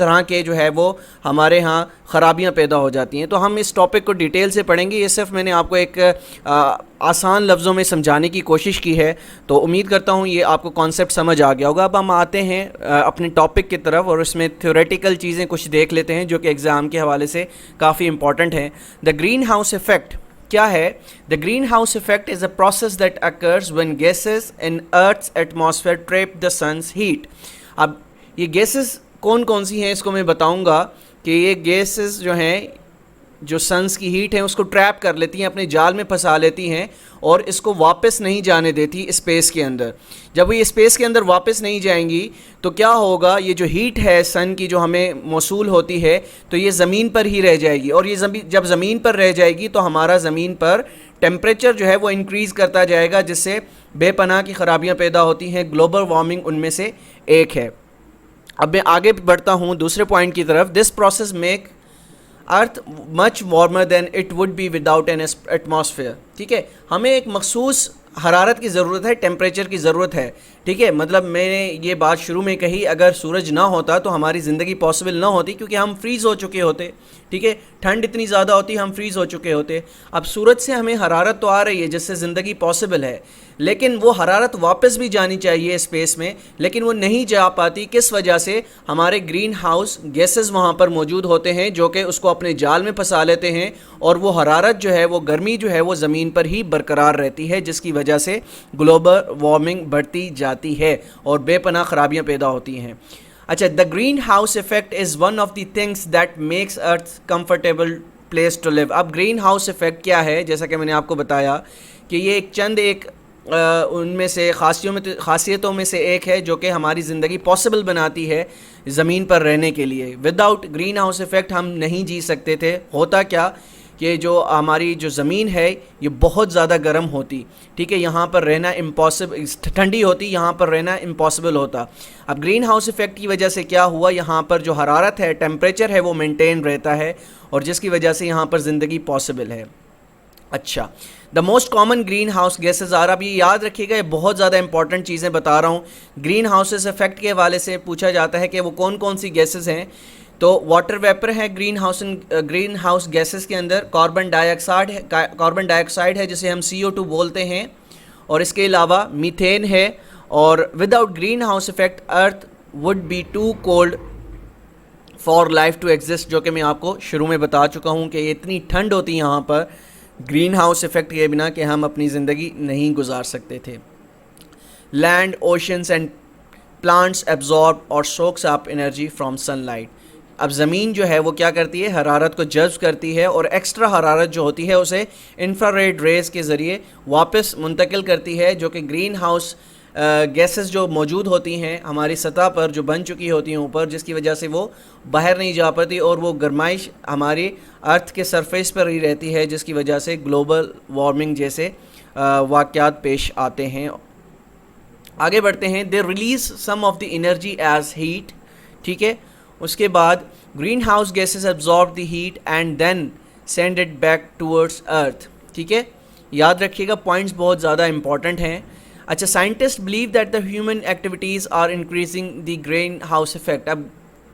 طرح کے جو ہے وہ ہمارے ہاں خرابیاں پیدا ہو جاتی ہیں. تو ہم اس ٹاپک کو ڈیٹیل سے پڑھیں گے. یہ صرف میں نے آپ کو ایک آسان لفظوں میں سمجھانے کی کوشش کی ہے, تو امید کرتا ہوں یہ آپ کو کانسیپٹ سمجھ آ گیا ہوگا. اب ہم آتے ہیں اپنے ٹاپک کی طرف اور اس میں تھیوریٹیکل چیزیں کچھ دیکھ لیتے ہیں جو کہ ایگزام کے حوالے سے کافی امپورٹنٹ ہیں. دا گرین ہاؤس افیکٹ کیا ہے؟ The greenhouse effect is a process that occurs when gases in earth's atmosphere trap the sun's heat. اب یہ گیسز کون کون سی ہیں اس کو میں بتاؤں گا کہ یہ گیسز جو ہیں جو سنس کی ہیٹ ہے اس کو ٹریپ کر لیتی ہیں, اپنے جال میں پھنسا لیتی ہیں اور اس کو واپس نہیں جانے دیتی اسپیس کے اندر. جب یہ اسپیس کے اندر واپس نہیں جائیں گی تو کیا ہوگا, یہ جو ہیٹ ہے سن کی جو ہمیں موصول ہوتی ہے تو یہ زمین پر ہی رہ جائے گی, اور یہ جب زمین پر رہ جائے گی تو ہمارا زمین پر ٹیمپریچر جو ہے وہ انکریز کرتا جائے گا, جس سے بے پناہ کی خرابیاں پیدا ہوتی ہیں. گلوبل وارمنگ ان میں سے ایک ہے. اب میں آگے بڑھتا ہوں دوسرے پوائنٹ کی طرف. This process make earth much warmer than it would be without an atmosphere. ٹھیک ہے, ہمیں ایک مخصوص حرارت کی ضرورت ہے, ٹیمپریچر کی ضرورت ہے. ٹھیک ہے, مطلب میں نے یہ بات شروع میں کہی, اگر سورج نہ ہوتا تو ہماری زندگی پاسبل نہ ہوتی, کیونکہ ہم فریز ہو چکے ہوتے. ٹھیک ہے, ٹھنڈ اتنی زیادہ ہوتی ہم فریز ہو چکے ہوتے. اب سورج سے ہمیں حرارت تو آ رہی ہے جس سے زندگی پاسبل ہے, لیکن وہ حرارت واپس بھی جانی چاہیے اسپیس میں, لیکن وہ نہیں جا پاتی. کس وجہ سے؟ ہمارے گرین ہاؤس گیسز وہاں پر موجود ہوتے ہیں جو کہ اس کو اپنے جال میں پھنسا لیتے ہیں, اور وہ حرارت جو ہے وہ گرمی جو ہے وہ زمین پر ہی برقرار رہتی ہے, جس کی وجہ سے گلوبل وارمنگ بڑھتی جاتی ہے اور بے پناہ خرابیاں پیدا ہوتی ہیں. اچھا, the greenhouse effect is one of the things that makes earth comfortable place to live. اب گرین ہاؤس افیکٹ کیا ہے؟ جیسا کہ میں نے آپ کو بتایا کہ یہ ایک ان میں سے خاصیتوں میں سے ایک ہے جو کہ ہماری زندگی پاسبل بناتی ہے زمین پر رہنے کے لیے. وداؤٹ گرین ہاؤس افیکٹ ہم نہیں جی سکتے تھے. ہوتا کیا کہ جو ہماری جو زمین ہے یہ بہت زیادہ گرم ہوتی. ٹھیک ہے, یہاں پر رہنا امپاسبل, ٹھنڈی ہوتی, یہاں پر رہنا امپاسبل ہوتا. اب گرین ہاؤس افیکٹ کی وجہ سے کیا ہوا, یہاں پر جو حرارت ہے, ٹیمپریچر ہے, وہ مینٹین رہتا ہے, اور جس کی وجہ سے یہاں پر زندگی پاسبل ہے. اچھا, the most common greenhouse gases are. اب یہ یاد رکھیے گا, یہ بہت زیادہ امپورٹنٹ چیزیں بتا رہا ہوں. گرین ہاؤسز افیکٹ کے حوالے سے پوچھا جاتا ہے کہ وہ کون کون سی گیسز ہیں. تو واٹر ویپر ہے گرین ہاؤس گیسز کے اندر. کاربن ڈائی آکسائڈ ہے جسے ہم CO2 بولتے ہیں, اور اس کے علاوہ میتھین ہے. اور without greenhouse effect earth would be too cold for life to exist, جو کہ میں آپ کو شروع میں بتا چکا ہوں کہ اتنی ٹھنڈ ہوتی یہاں پر گرین ہاؤس افیکٹ کے بنا کہ ہم اپنی زندگی نہیں گزار سکتے تھے. Land, oceans and plants absorb اور sucks up energy from sunlight. اب زمین جو ہے وہ کیا کرتی ہے, حرارت کو جذب کرتی ہے, اور ایکسٹرا حرارت جو ہوتی ہے اسے انفراریڈ ریز کے ذریعے واپس منتقل کرتی ہے, جو کہ گرین ہاؤس گیسز جو موجود ہوتی ہیں ہماری سطح پر, جو بن چکی ہوتی ہیں اوپر, جس کی وجہ سے وہ باہر نہیں جا پاتی, اور وہ گرمائش ہماری ارتھ کے سرفیس پر ہی رہتی ہے, جس کی وجہ سے گلوبل وارمنگ جیسے واقعات پیش آتے ہیں. آگے بڑھتے ہیں. They release some of the energy as heat. ٹھیک ہے, اس کے بعد greenhouse gases absorb the heat and then send it back towards earth. ٹھیک ہے, یاد رکھیے گا, پوائنٹس بہت زیادہ امپورٹنٹ ہیں. اچھا, scientist believe that the human activities are increasing the greenhouse effect. اب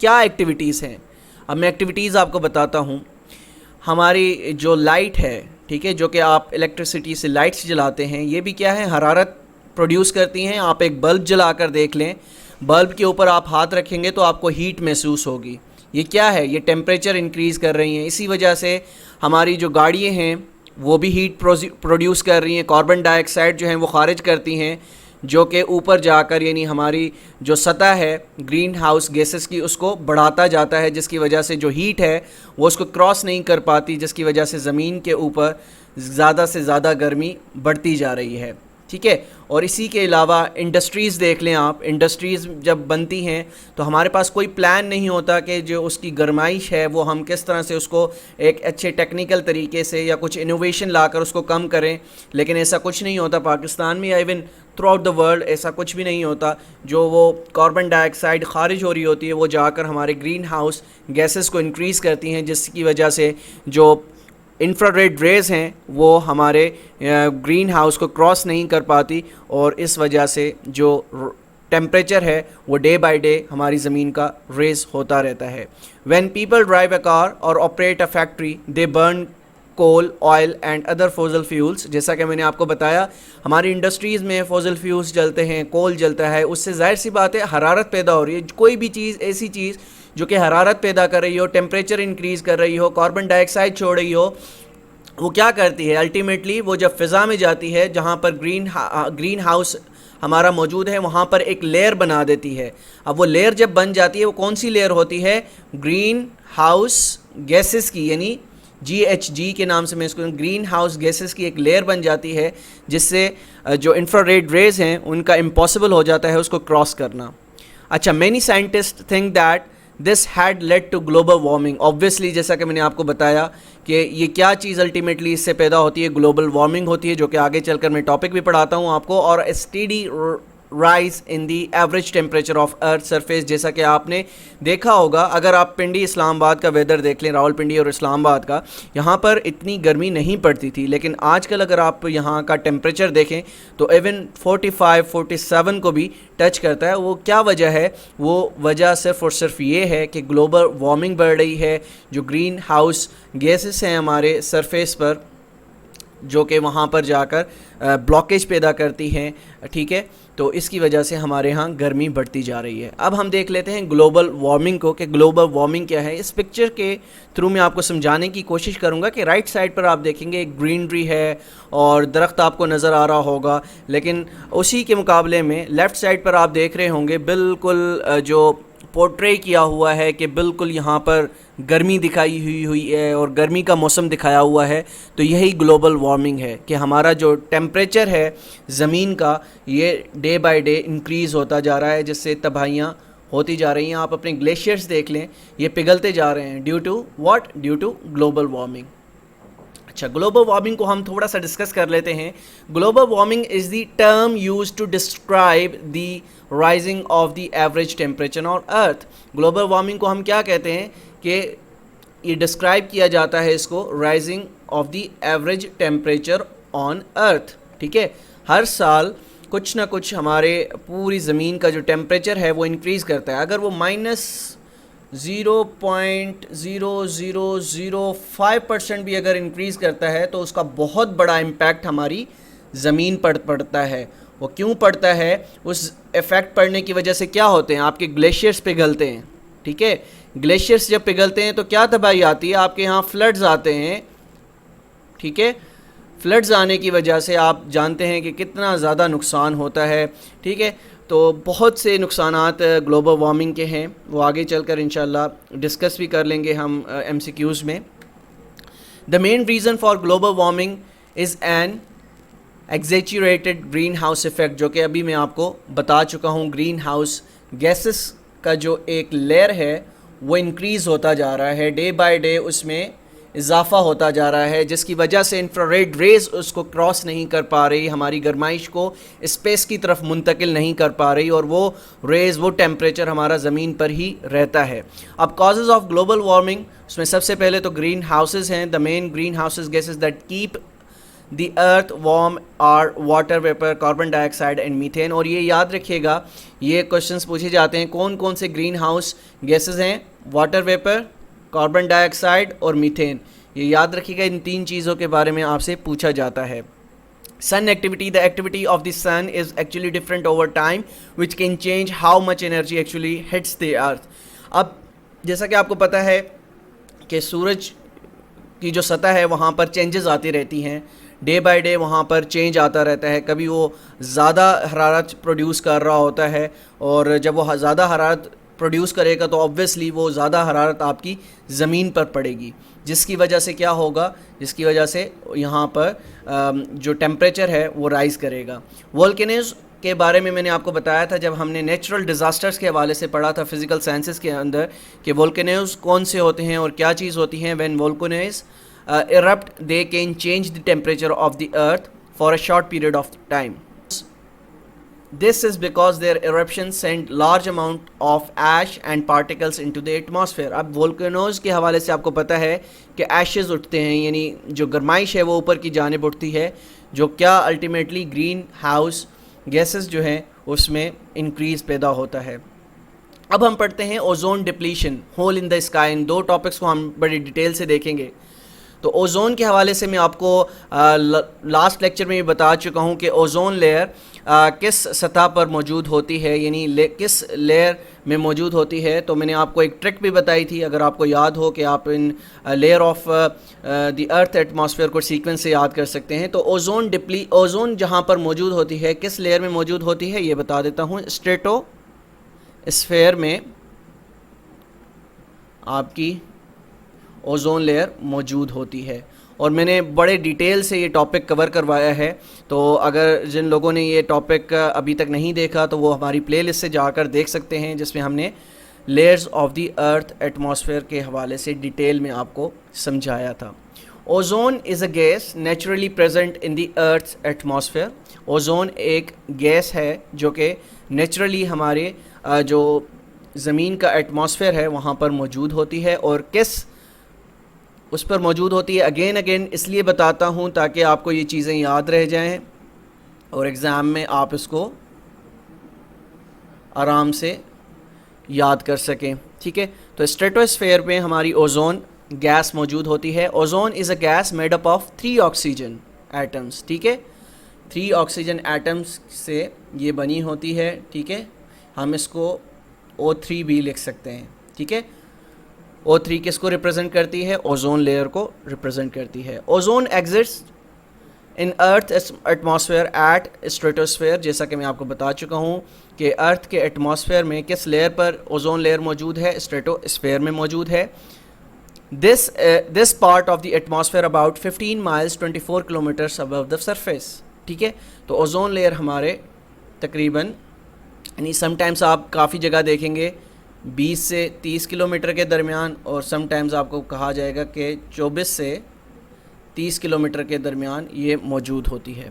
کیا ایکٹیویٹیز ہیں؟ اب میں ایکٹیویٹیز آپ کو بتاتا ہوں. ہماری جو لائٹ ہے, ٹھیک ہے, جو کہ آپ الیکٹریسٹی سے لائٹس جلاتے ہیں, یہ بھی کیا ہے, حرارت پروڈیوس کرتی ہیں. آپ ایک بلب جلا کر دیکھ لیں, بلب کے اوپر آپ ہاتھ رکھیں گے تو آپ کو ہیٹ محسوس ہوگی. یہ کیا ہے, یہ ٹیمپریچر انکریز کر رہی ہیں. اسی وجہ سے ہماری جو گاڑیاں ہیں وہ بھی ہیٹ پروڈیوس کر رہی ہیں. کاربن ڈائی آکسائڈ جو ہیں وہ خارج کرتی ہیں, جو کہ اوپر جا کر یعنی ہماری جو سطح ہے گرین ہاؤس گیسز کی اس کو بڑھاتا جاتا ہے, جس کی وجہ سے جو ہیٹ ہے وہ اس کو کراس نہیں کر پاتی, جس کی وجہ سے زمین کے اوپر زیادہ سے زیادہ گرمی بڑھتی جا رہی ہے. ٹھیک ہے, اور اسی کے علاوہ انڈسٹریز دیکھ لیں آپ. انڈسٹریز جب بنتی ہیں تو ہمارے پاس کوئی پلان نہیں ہوتا کہ جو اس کی گرمائش ہے وہ ہم کس طرح سے اس کو ایک اچھے ٹیکنیکل طریقے سے یا کچھ انوویشن لا کر اس کو کم کریں, لیکن ایسا کچھ نہیں ہوتا پاکستان میں یا even through out the world. ایسا کچھ بھی نہیں ہوتا. جو وہ کاربن ڈائی آکسائڈ خارج ہو رہی ہوتی ہے وہ جا کر ہمارے گرین ہاؤس گیسز کو انکریز کرتی ہیں, جس کی وجہ سے جو انفراریڈ ریز ہیں وہ ہمارے گرین ہاؤس کو کراس نہیں کر پاتی, اور اس وجہ سے جو ٹیمپریچر ہے وہ ڈے بائی ڈے ہماری زمین کا ریز ہوتا رہتا ہے. When people drive a car اور operate a factory they burn coal oil and other fossil fuels. جیسا کہ میں نے آپ کو بتایا ہماری انڈسٹریز میں فوزل فیولس جلتے ہیں, کول جلتا ہے, اس سے ظاہر سی بات ہے حرارت پیدا ہو رہی ہے. کوئی بھی چیز ایسی چیز جو کہ حرارت پیدا کر رہی ہو, ٹیمپریچر انکریز کر رہی ہو, کاربن ڈائی آکسائڈ چھوڑ رہی ہو, وہ کیا کرتی ہے الٹیمیٹلی وہ جب فضا میں جاتی ہے جہاں پر گرین ہاؤس ہمارا موجود ہے وہاں پر ایک لیئر بنا دیتی ہے. اب وہ لیئر جب بن جاتی ہے وہ کون سی لیئر ہوتی ہے؟ گرین ہاؤس گیسز کی, یعنی GHG کے نام سے میں اس کو گرین ہاؤس گیسز کی ایک لیئر بن جاتی ہے جس سے جو انفراریڈ ریز ہیں ان کا امپاسبل ہو جاتا ہے اس کو کراس کرنا. اچھا, many scientist think that this had lead to global warming. Obviously جیسا کہ میں نے آپ کو بتایا کہ یہ کیا چیز الٹیمیٹلی اس سے پیدا ہوتی ہے, گلوبل وارمنگ ہوتی ہے, جو کہ آگے چل کر میں ٹاپک بھی پڑھاتا ہوں آپ کو. اور steady rise in the average temperature of earth surface. جیسا کہ آپ نے دیکھا ہوگا اگر آپ پنڈی اسلام آباد کا ویدر دیکھ لیں, راول پنڈی اور اسلام آباد کا, یہاں پر اتنی گرمی نہیں پڑتی تھی, لیکن آج کل اگر آپ یہاں کا ٹیمپریچر دیکھیں تو ایون 45-47 کو بھی ٹچ کرتا ہے. وہ کیا وجہ ہے؟ وہ وجہ صرف اور صرف یہ ہے کہ گلوبل وارمنگ بڑھ رہی ہے, جو گرین ہاؤس گیسز ہیں ہمارے سرفیس پر جو کہ وہاں پر جا کر بلاکیج پیدا کرتی ہیں. ٹھیک ہے, تو اس کی وجہ سے ہمارے ہاں گرمی بڑھتی جا رہی ہے. اب ہم دیکھ لیتے ہیں گلوبل وارمنگ کو کہ گلوبل وارمنگ کیا ہے. اس پکچر کے تھرو میں آپ کو سمجھانے کی کوشش کروں گا کہ رائٹ سائڈ پر آپ دیکھیں گے ایک گرینری ہے اور درخت آپ کو نظر آ رہا ہوگا, لیکن اسی کے مقابلے میں لیفٹ سائڈ پر آپ دیکھ رہے ہوں گے بالکل جو پورٹرے کیا ہوا ہے کہ بالکل یہاں پر گرمی دکھائی ہوئی ہے اور گرمی کا موسم دکھایا ہوا ہے. تو یہی گلوبل وارمنگ ہے کہ ہمارا جو ٹیمپریچر ہے زمین کا یہ ڈے بائی ڈے انکریز ہوتا جا رہا ہے, جس سے تباہیاں ہوتی جا رہی ہیں. آپ اپنے گلیشیئرز دیکھ لیں, یہ پگھلتے جا رہے ہیں due to what? Due to global warming. اچھا, گلوبل وارمنگ کو ہم تھوڑا سا ڈسکس کر لیتے ہیں. Global warming is the term use to describe the rising of the average temperature on earth. Global warming کو ہم کیا کہتے ہیں کہ یہ ڈسکرائب کیا جاتا ہے اس کو rising of the average temperature on earth. ٹھیک ہے, ہر سال کچھ نہ کچھ ہمارے پوری زمین کا جو ٹیمپریچر ہے وہ انکریز کرتا ہے. اگر وہ -0.0005% بھی اگر انکریز کرتا ہے تو اس کا بہت بڑا امپیکٹ ہماری زمین پر پڑتا ہے. وہ کیوں پڑتا ہے؟ اس ایفیکٹ پڑنے کی وجہ سے کیا ہوتے ہیں؟ آپ کے گلیشیئرز پگھلتے ہیں. ٹھیک ہے, گلیشیئرز جب پگھلتے ہیں تو کیا تباہی آتی ہے؟ آپ کے یہاں فلڈز آتے ہیں. ٹھیک ہے, فلڈز آنے کی وجہ سے آپ جانتے ہیں کہ کتنا زیادہ نقصان ہوتا ہے. ٹھیک ہے, تو بہت سے نقصانات گلوبل وارمنگ کے ہیں, وہ آگے چل کر انشاءاللہ ڈسکس بھی کر لیں گے ہم MCQs میں. The main reason for global warming is an exaggerated greenhouse effect, جو کہ ابھی میں آپ کو بتا چکا ہوں. گرین ہاؤس گیسز کا جو ایک لیئر ہے وہ انکریز ہوتا جا رہا ہے, ڈے بائی ڈے اس میں اضافہ ہوتا جا رہا ہے, جس کی وجہ سے انفراریڈ ریز اس کو کراس نہیں کر پا رہی, ہماری گرمائش کو اسپیس کی طرف منتقل نہیں کر پا رہی, اور وہ ریز وہ ٹیمپریچر ہمارا زمین پر ہی رہتا ہے. اب کازز آف گلوبل وارمنگ, اس میں سب سے پہلے تو گرین ہاؤسز ہیں. The main greenhouse gases that keep the earth warm are water vapour, carbon dioxide and methane. اور یہ یاد رکھیے گا, یہ کوشچنس پوچھے جاتے ہیں کون کون سے گرین ہاؤس گیسز ہیں؟ واٹر ویپر, کاربن ڈائی آکسائڈ اور میتھین. یہ یاد رکھیے گا, ان تین چیزوں کے بارے میں آپ سے پوچھا جاتا ہے. sun activity, the activity of the sun is actually different over time which can change how much energy actually hits the earth. اب جیسا کہ آپ کو پتہ ہے کہ سورج کی جو سطح ہے وہاں پر چینجز آتی رہتی ہیں, ڈے بائی ڈے وہاں پر چینج آتا رہتا ہے. کبھی وہ زیادہ حرارت پروڈیوس کر رہا ہوتا ہے, اور جب وہ زیادہ حرارت پروڈیوس کرے گا تو آبویسلی وہ زیادہ حرارت آپ کی زمین پر پڑے گی, جس کی وجہ سے کیا ہوگا؟ جس کی وجہ سے یہاں پر جو ٹیمپریچر ہے وہ رائز کرے گا. والکینوز کے بارے میں نے آپ کو بتایا تھا جب ہم نے نیچرل ڈیزاسٹرز کے حوالے سے پڑھا تھا فزیکل سائنسز کے اندر, کہ والکینوز کون سے ہوتے ہیں اور کیا چیز ہوتی ہیں. When volcanoes erupt they can change the temperature of the earth for a short period of time. This is because their eruptions send large amount of ash and particles into the atmosphere. اب volcanoes کے حوالے سے آپ کو پتہ ہے کہ Ashes اٹھتے ہیں, یعنی جو گرمائش ہے وہ اوپر کی جانب اٹھتی ہے, جو کیا الٹیمیٹلی گرین ہاؤس گیسز جو ہیں اس میں انکریز پیدا ہوتا ہے. اب ہم پڑھتے ہیں ozone depletion, hole in the sky. ان دو ٹاپکس کو ہم بڑی ڈیٹیل سے دیکھیں گے. تو اوزون کے حوالے سے میں آپ کو لاسٹ لیکچر میں یہ بتا چکا ہوں کہ اوزون لیئر کس سطح پر موجود ہوتی ہے, یعنی کس لیئر میں موجود ہوتی ہے. تو میں نے آپ کو ایک ٹرک بھی بتائی تھی, اگر آپ کو یاد ہو کہ آپ ان layer of the earth atmosphere کو سیکوینس سے یاد کر سکتے ہیں. تو اوزون جہاں پر موجود ہوتی ہے, کس لیئر میں موجود ہوتی ہے یہ بتا دیتا ہوں. اسٹریٹو اسفیئر میں آپ کی اوزون لیئر موجود ہوتی ہے, اور میں نے بڑے ڈیٹیل سے یہ ٹاپک کور کروایا ہے. تو اگر جن لوگوں نے یہ ٹاپک ابھی تک نہیں دیکھا تو وہ ہماری پلے لسٹ سے جا کر دیکھ سکتے ہیں, جس میں ہم نے layers of the earth atmosphere کے حوالے سے ڈیٹیل میں آپ کو سمجھایا تھا. Ozone is a guess naturally present in the earth atmosphere. Ozone ایک گیس ہے جو کہ نیچرلی ہمارے جو زمین کا ایٹماسفیئر ہے وہاں پر موجود ہوتی ہے. اور کس اس پر موجود ہوتی ہے, اگین اس لیے بتاتا ہوں تاکہ آپ کو یہ چیزیں یاد رہ جائیں اور ایگزام میں آپ اس کو آرام سے یاد کر سکیں. ٹھیک ہے, تو اسٹریٹوسفیئر میں ہماری اوزون گیس موجود ہوتی ہے. Ozone is a guess made up of 3 oxygen atoms. ٹھیک ہے, 3 آکسیجن ایٹمس سے یہ بنی ہوتی ہے. ٹھیک ہے, ہم اس کو O3 بھی لکھ سکتے ہیں. ٹھیک ہے, O3 کس کو ریپرزینٹ کرتی ہے؟ اوزون لیئر کو ریپرزینٹ کرتی ہے. Ozone exist in earth atmosphere at stratosphere. جیسا کہ میں آپ کو بتا چکا ہوں کہ ارتھ کے ایٹماسفیئر میں کس لیئر پر اوزون لیئر موجود ہے؟ اسٹریٹوسفیئر میں موجود ہے. This part of the atmosphere about 15 miles 24 kilometers above the surface. ٹھیک ہے, تو اوزون لیئر ہمارے تقریباً یعنی سم ٹائمز آپ کافی جگہ دیکھیں گے 20 سے 30 کلومیٹر کے درمیان, اور سم ٹائمز آپ کو کہا جائے گا کہ 24 سے 30 کلومیٹر کے درمیان یہ موجود ہوتی ہے.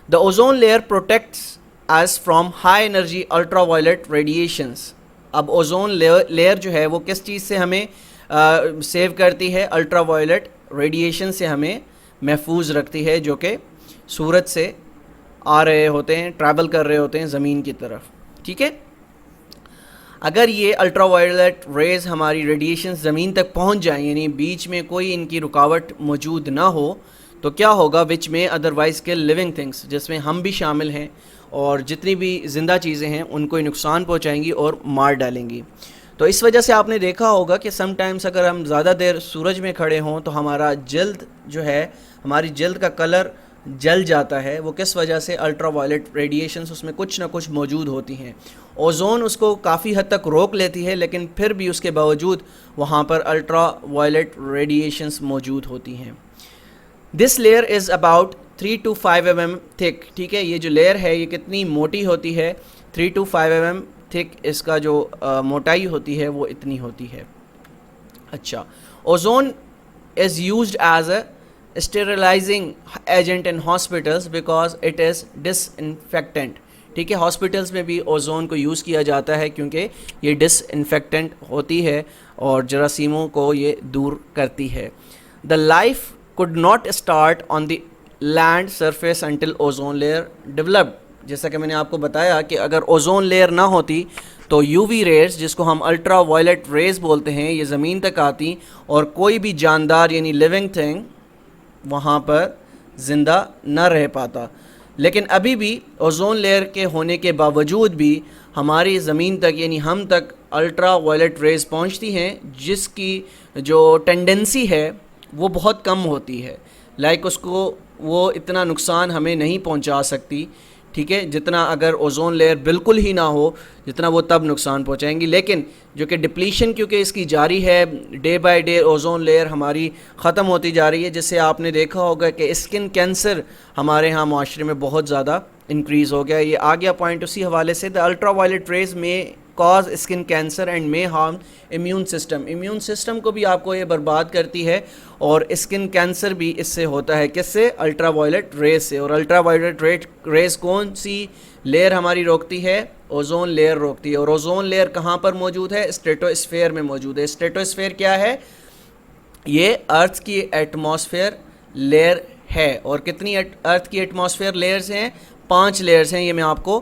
The ozone layer protects us from high energy ultraviolet radiations. اب اوزون لیئر جو ہے وہ کس چیز سے ہمیں سیو کرتی ہے؟ الٹرا وائلٹ ریڈیشن سے ہمیں محفوظ رکھتی ہے, جو کہ سورج سے آ رہے ہوتے ہیں, ٹریول کر رہے ہوتے ہیں زمین کی طرف. ٹھیک ہے, اگر یہ الٹرا وائلٹ ریز ہماری ریڈیشن زمین تک پہنچ جائیں, یعنی بیچ میں کوئی ان کی رکاوٹ موجود نہ ہو, تو کیا ہوگا؟ وچ میں ادروائز کل لیونگ تھنگس, جس میں ہم بھی شامل ہیں, اور جتنی بھی زندہ چیزیں ہیں ان کو نقصان پہنچائیں گی اور مار ڈالیں گی. تو اس وجہ سے آپ نے دیکھا ہوگا کہ سم ٹائمز اگر ہم زیادہ دیر سورج میں کھڑے ہوں تو ہمارا جلد جو ہے, ہماری جلد کا کلر جل جاتا ہے. وہ کس وجہ سے؟ الٹرا وائلٹ ریڈیشنز اس میں کچھ نہ کچھ موجود ہوتی ہیں. اوزون اس کو کافی حد تک روک لیتی ہے, لیکن پھر بھی اس کے باوجود وہاں پر الٹرا وائلٹ ریڈیشنز موجود ہوتی ہیں. دس layer is about 3 to 5 mm تھک. ٹھیک ہے, یہ جو لیئر ہے یہ کتنی موٹی ہوتی ہے؟ 3 to 5 mm تھک اس کا جو موٹائی ہوتی ہے وہ اتنی ہوتی ہے. اچھا, ozone is used as a sterilising agent in hospitals because it is disinfectant. ٹھیک ہے, ہاسپٹلس میں بھی اوزون کو یوز کیا جاتا ہے کیونکہ یہ ڈس انفیکٹنٹ ہوتی ہے اور جراثیموں کو یہ دور کرتی ہے. The life could not start on the land surface until ozone layer developed. جیسا کہ میں نے آپ کو بتایا کہ اگر اوزون لیئر نہ ہوتی تو یو وی ریز, جس کو ہم الٹرا وائلٹ ریز بولتے ہیں, یہ زمین تک آتی اور کوئی بھی جاندار یعنی لیونگ تھنگ وہاں پر زندہ نہ رہ پاتا. لیکن ابھی بھی اوزون لیئر کے ہونے کے باوجود بھی ہماری زمین تک یعنی ہم تک الٹرا وائلٹ ریز پہنچتی ہیں, جس کی جو ٹینڈنسی ہے وہ بہت کم ہوتی ہے. اس کو وہ اتنا نقصان ہمیں نہیں پہنچا سکتی. ٹھیک ہے, جتنا اگر اوزون لیئر بالکل ہی نہ ہو جتنا وہ تب نقصان پہنچائیں گی. لیکن جو کہ ڈپلیشن کیونکہ اس کی جاری ہے, day by day ozone layer ہماری ختم ہوتی جا رہی ہے, جس سے آپ نے دیکھا ہوگا کہ اسکن کینسر ہمارے ہاں معاشرے میں بہت زیادہ انکریز ہو گیا. یہ آ گیا پوائنٹ اسی حوالے سے. دا الٹرا وائلٹ ریز میں کاز اسکن کینسر اینڈ میں harm immune system. Immune system کو بھی آپ کو یہ برباد کرتی ہے, اور اسکن کینسر بھی اس سے ہوتا ہے. کس سے؟ الٹرا وائلٹ ریز سے. اور الٹرا وائلٹ ریز کون سی لیئر ہماری روکتی ہے؟ اوزون لیئر روکتی ہے. اور اوزون لیئر کہاں پر موجود ہے؟ اسٹریٹوسفیئر میں موجود ہے. اسٹریٹوسفیئر کیا ہے؟ یہ ارتھ کی ایٹماسفیئر لیئر ہے. اور کتنی ارتھ کی ایٹماسفیئر لیئرز ہیں؟ 5 لیئرز ہیں. یہ میں آپ کو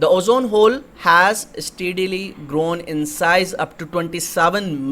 The ozone hole has steadily grown in size up to 27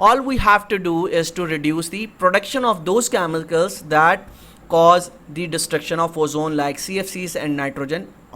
All we have to do is to reduce the production of those chemicals that cause the destruction of ozone like CFCs and nitrogen